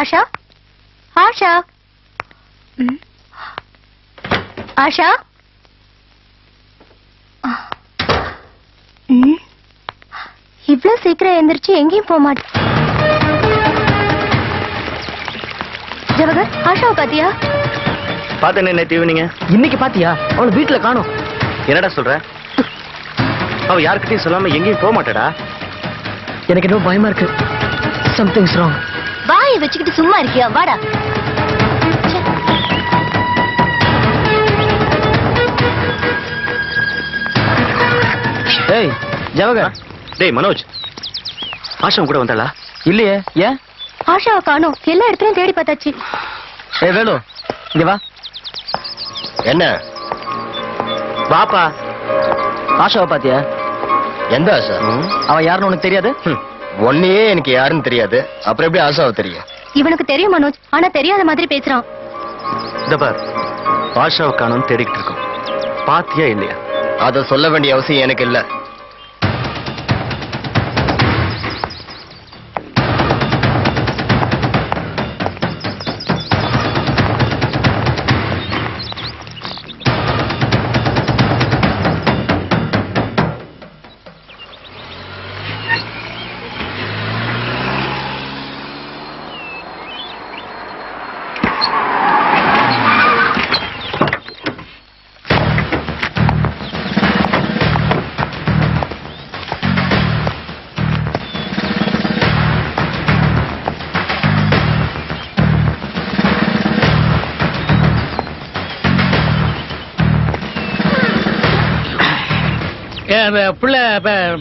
ஆஷா, ஆஷா, ஆஷா, இவ்வளவு சீக்கிரம் எந்திரிச்சு எங்கேயும் போக மாட்டேன். ஜவஹர், ஆஷாவை பாத்தியா? பாத்தேன் நேத்து ஈவினிங்க. இன்னைக்கு பாத்தியா? அவளை வீட்டுல காணோம். என்னடா சொல்ற? அவ யாருக்கிட்டையும் சொல்லாம எங்கேயும் போக மாட்டடா. எனக்கு இன்னும் பயமா இருக்கு. Somethings wrong. வாயை வச்சுக்கிட்டு சும்மா இருக்கியா? வாடா. ஏய் ஜவஹர். டேய் மனோஜ், ஆஷா கூட வந்தாளா? இல்லையே. ஏன்? ஆஷாவை காணோம். எல்லா இடத்துலயும் தேடி பார்த்தாச்சு. ஏய் வேலு, இங்க வா. என்ன? பாப்பா. ஆஷாவை பாத்தியா? எந்த ஆஷா? அவ யாருன்னு உனக்கு தெரியாது? ஒன்னையே எனக்கு யாருன்னு தெரியாது, அப்புறம் எப்படி ஆஷாவை தெரியும்? இவனுக்கு தெரியும் மனோஜ், ஆனா தெரியாத மாதிரி பேசுறான். தபார், ஆஷாவை காணோம் தேடிக்கிட்டு இருக்கோம். பாத்தியா இல்லையா? அத சொல்ல வேண்டிய அவசியம் எனக்கு இல்ல.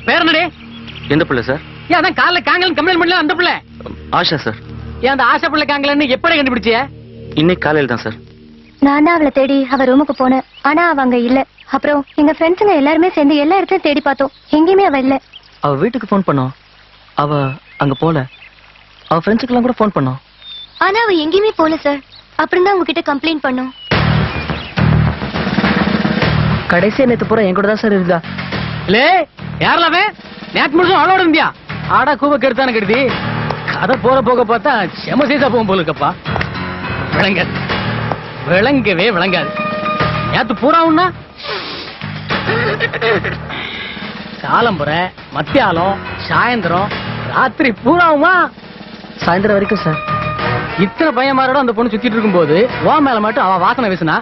பேரனடே. எந்த பிள்ளை சார்? அதான் காலைல காங்கலன் கம்ப்ளைண்ட் பண்ணல அந்த பிள்ளை. ஆஷா சார். அந்த ஆஷா பிள்ளை காங்கலன்னு எப்படி கண்டுபிடிச்சிய? இன்னைக்கு காலையில் தான் சார். நான் தான் அவளை தேடி அவ ரூமுக்கு போனேன். ஆனா அவ அங்க இல்ல. அப்புறம் எங்க ஃப்ரெண்ட்ஸுங்க எல்லாருமே சேர்ந்து எல்லா இடத்தையும் தேடி பார்த்தோம். எங்கேயுமே அவ இல்ல. அவ வீட்டுக்கு போன் பண்ணோம். அவ அங்க போல. அவ ஃப்ரெண்ட்ஸுக்கெல்லாம் கூட போன் பண்ணோம். ஆனா அவ எங்கேயுமே போல சார். அப்புறம் தான் உங்ககிட்ட கம்ப்ளைண்ட் பண்ணோம். கடைசியா நேத்து பூரா என் கூட தான் சார் இருந்தா. லே யாரலாவே நேத்து முழுசும் அவளோட இருந்தியா? ஆடா கூவ கெடுத்தானு கெடுதி. கதை போற போக பார்த்தா செம சீசா போகும் போல இருக்கப்பா. விளங்காது, விளங்கவே விளங்காது. நேத்து பூராவுன்னா காலம்புற, மத்தியாலம், சாயந்தரம், ராத்திரி பூராவுமா? சாயந்தரம் வரைக்கும் சார். இத்தனை பையன்மாரோட அந்த பொண்ணு சுத்திட்டு இருக்கும் போது வா மேல மட்டும் அவ வாசனை வீசினா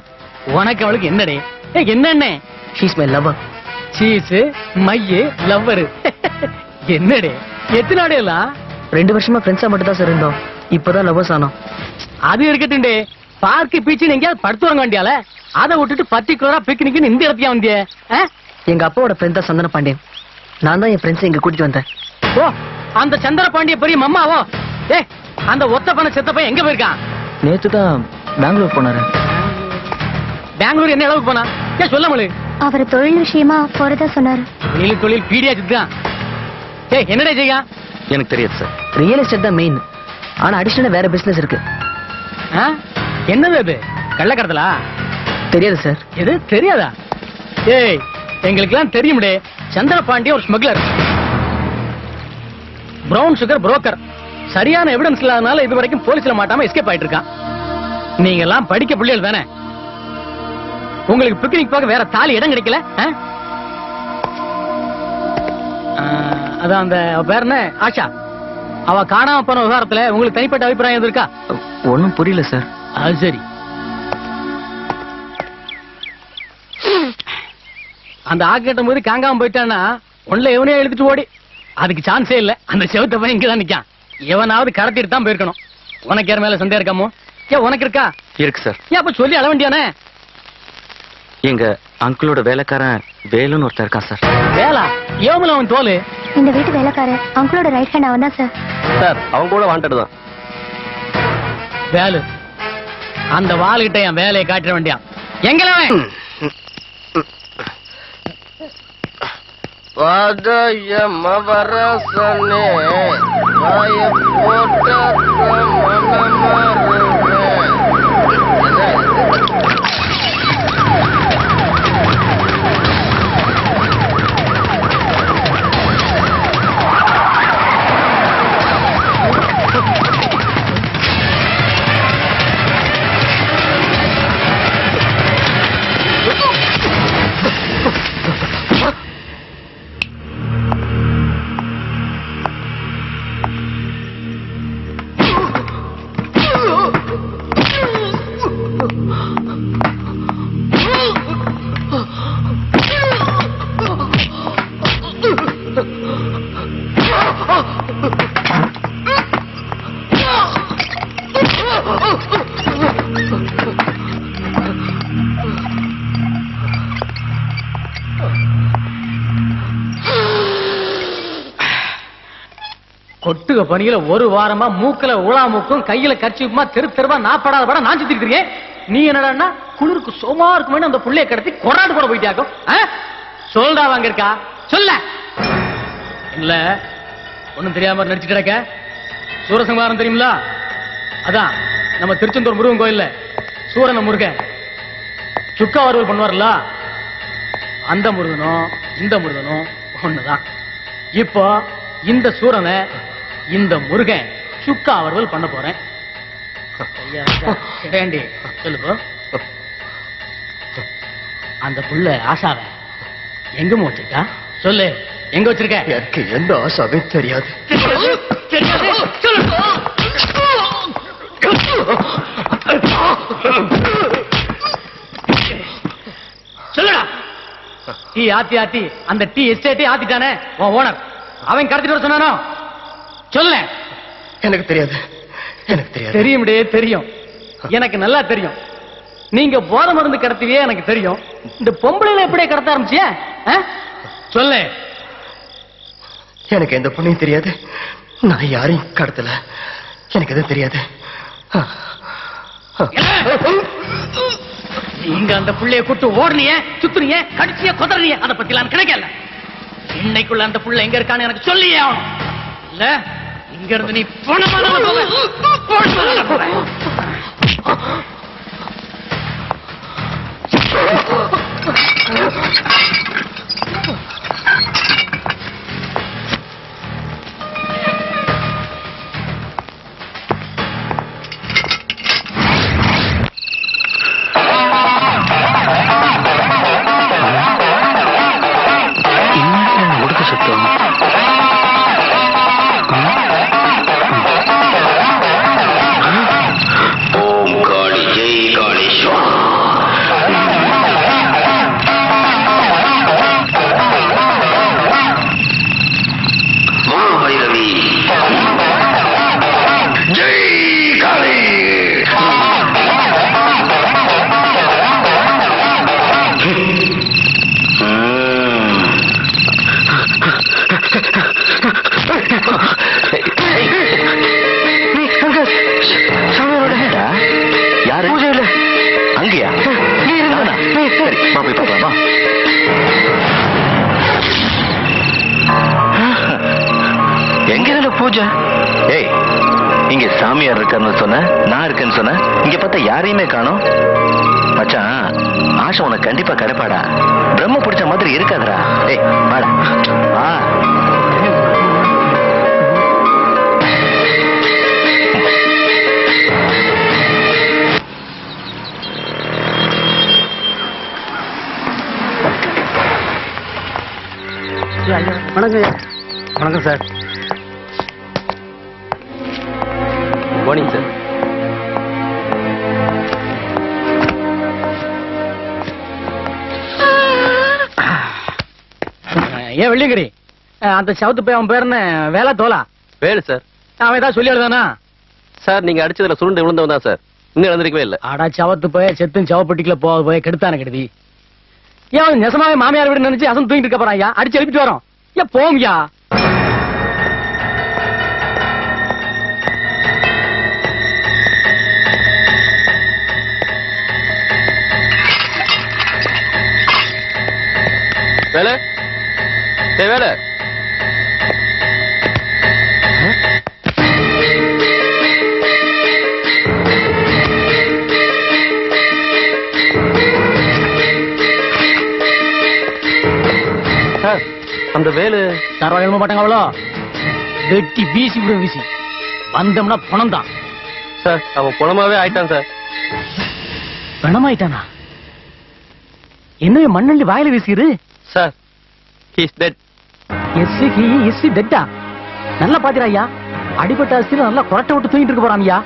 உனக்கு அவளுக்கு என்னடே? என்ன? She's my lower. சீஸ் மைய லவ்வர். என்னடே? எத்தனை நாடெல்லாம்? 2 வருஷமா ஃப்ரெண்ட்ஸா மட்டும் தான் சார் இருந்தோம். இப்பதான் லவ்வர்ஸ் ஆனோம். அது இருக்கட்டுண்டே. பார்க்கு பீச்சு எங்கேயாவது படுத்து வாங்க வேண்டியால அதை விட்டுட்டு பர்டிகுலரா பிக்னிக்னு இந்த இடத்தையா வந்திய? எங்க அப்பாவோட ஃப்ரெண்ட் தான் சந்தன பாண்டியன். நான் தான் என் ஃப்ரெண்ட்ஸ் இங்க கூட்டிட்டு வந்தேன். ஓ, அந்த சந்தன பாண்டிய பெரிய மம்மாவோ? ஏ, அந்த ஒத்த பண்ண செத்த பையன் எங்க போயிருக்கான்? நேத்து தான் பெங்களூர் போனாரு. பெங்களூர் என்ன அளவுக்கு போனா? ஏன் சொல்ல முடியல? அவர் தொழில் விஷயமா போறதா சொன்னாரு. தொழில் பீடியாச்சு தான். ஏய், என்னடா செய்யா? எனக்கு தெரியாது சார். ரியல் எஸ்டேட் தான் மெயின். ஆனா அடிஷனலா வேற பிசினஸ் இருக்கு. என்னது அது? கள்ளக்கடத்தலா? தெரியாது சார். எது தெரியாதா? ஏய், எங்களுக்கெல்லாம் தெரியும்டே. சந்திர பாண்டிய ஒரு ஸ்மக்லர், பிரவுன் சுகர் புரோக்கர். சரியான எவிடன்ஸ் இல்லாதனால இது வரைக்கும் போலீஸ்ல மாட்டாம எஸ்கேப் ஆயிட்டு இருக்கான். நீங்க எல்லாம் படிக்க பிள்ளைகள் தானே. உங்களுக்கு பிக்னிக் பார்க்க வேற தாலி இடம் கிடைக்கல? அதான் அந்த பேர் என்ன? ஆஷா. அவ காணாம போன விவகாரத்துல உங்களுக்கு தனிப்பட்ட அபிப்பிராயம் எது இருக்கா? ஒன்னும் புரியல சார். அது சரி. அந்த ஆக்கட்டும் போது காங்காம போயிட்டான்னா ஒன்ல எவனையே எழுதிட்டு ஓடி. அதுக்கு சான்ஸே இல்ல. அந்த செவத்த பையன் இங்கதான் நிக்கான். எவனாவது கடத்திட்டு தான் போயிருக்கணும். உனக்கு யார் மேல சந்தேகம் இருக்காமோ? ஏன் உனக்கு இருக்கா? இருக்கு சார். ஏன் அப்ப சொல்லி அள வேண்டியானே? எங்க அங்கிளோட வேலைக்காரன் வேலுன்னு ஒருத்தர் இருக்கான் சார். வேலா? எவனும் அவன் தோலு? இந்த வீட்டு வேலைக்காரன் அங்கிளோட ரைட் ஹேண்ட் அவன் தான் சார். சார், அவங்க கூட வாண்டட் தான். வேலு, அந்த வாளுகிட்ட என் வேலையை காட்ட வேண்டியான். எங்கள மவரசனே வாய போட்ட கொட்டுக பணியில ஒரு வாரமா மூக்கல உலா மூக்கும் கையில கர்ச்சிப்புமா தெருவா நாப்படாத படம் நான் சுத்திட்டு இருக்கேன். நீ என்னடா குளிருக்கு சோமா இருக்குமே அந்த புள்ளைய கடத்தி கொராடு போட போயிட்டாக்கும். சொல்டா வாங்க இருக்கா சொல்ல இல்ல ஒண்ணும் தெரியாம நடிச்சு கிடக்க. சூரசம்ஹாரம் தெரியுமில? அதான் நம்ம திருச்செந்தூர் முருகன் கோயில்ல சூரன முருகன் சுக்கா வறுவல் பண்ணுவார்ல, அந்த முருகனும் இந்த முருகனும் ஒண்ணுதான். இப்போ இந்த சூரனை இந்த முருகன் சுக்கா வறுவல் பண்ண போறேன். கிடையாண்டி சொல்லு. அந்த புள்ள ஆசாவை எங்க வச்சிருக்கா சொல்லு. எங்க வச்சிருக்க? எனக்கு எந்த ஆசாவே தெரியாது. சொல்லுடா. டீ ஆத்தி ஆத்தி அந்த டீ எஸ்டேட்டே ஆத்திட்டானே உன் ஓனர், அவன் கடத்திட்டு வர சொன்னானோ சொல்ல. எனக்கு தெரியாது, எனக்கு தெரியாது. தெரியும்டே தெரியும், எனக்கு நல்லா தெரியும். நீங்க போதை மருந்து கடத்துவே எனக்கு தெரியும். இந்த பொம்பளையில எப்படியே கடத்த ஆரம்பிச்சிய சொல்லு. எனக்கு எந்த பொண்ணையும் தெரியாது, நான் யாரையும் கடத்தல, எனக்கு எதுவும் தெரியாது. நீங்க அந்த புள்ளைய கூட்டு ஓடுனிய சுத்துனிய கடிச்சிய கொதறனிய அதை பத்தி எல்லாம் கிடைக்கல. இன்னைக்குள்ள அந்த புள்ள எங்க இருக்கான்னு எனக்கு சொல்லியே ஆகணும். இல்ல இங்க இருந்து நீ பூஜை. ஏய், இங்க சாமியார் இருக்கான்னு சொன்ன, நான் இருக்கேன்னு சொன்ன, இங்க பார்த்தா யாரையுமே காணோம். மச்சான், ஆசை உனக்கு கண்டிப்பா கிடைப்பாடா. பிரம்ம பிடிச்ச மாதிரி இருக்காதரா. ஏய் வாடா வா. வணக்கம். வணக்கம் சார். Morning sir. ஏன் வெள்ளியங்கிரி, அந்த சவுத்து போய் அவன் பேர் என்ன? வேலை தோலா? வேலு சார். அவன் ஏதாவது சொல்லி எழுதானா? சார் நீங்க அடிச்சதுல சுருண்டு விழுந்தவன் தான் சார். இன்னும் எழுந்திருக்கவே இல்லை. ஆடா சவத்து போய் செத்தும் சவப்பட்டிக்குல போக போய் கெடுத்தான கெடுதி. ஏன் நெசமாவே மாமியார் வீடு நினைச்சு அசன் தூங்கிட்டு இருக்க போறான். ஐயா அடிச்சு எழுப்பிட்டு வரோம். ஏன் போங்கயா. வேலை வேலை. சார் அந்த வேலு சார் எழும்ப மாட்டாங்க. அவ்வளோ வெட்டி வீசி விடும். வீசி வந்தோம்னா பணம் தான் சார். அவன் பணமாவே ஆயிட்டான் சார். பணமாயிட்டானா? என்ன மண்ணள்ளி வாயில வீசிரு சார். He's dead. எஸ் டெட்டா? நல்லா பாத்தீரா ஐயா? அடிபட்ட அரிசியில நல்லா கொரட்டை விட்டு தூங்கிட்டு இருக்க போறான் ஐயா.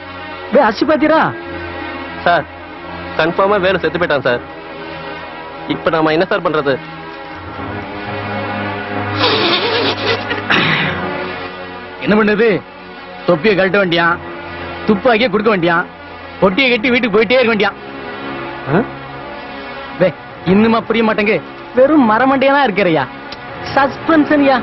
அரிசி பாத்தீரா? சார் கன்ஃபார்மா வேலை செத்து போயிட்டான் சார். இப்ப நாம என்ன சார் பண்றது? என்ன பண்ணது? தொப்பியை கழட்ட வேண்டியான், துப்பாக்கிய கொடுக்க வேண்டியான், பொட்டியை கட்டி வீட்டுக்கு போயிட்டே இருக்க வேண்டியான். இன்னுமா புரிய மாட்டேங்க. வெறும் மரமண்டையா இருக்கிறையா. சஸ்பென்ஷன்யா.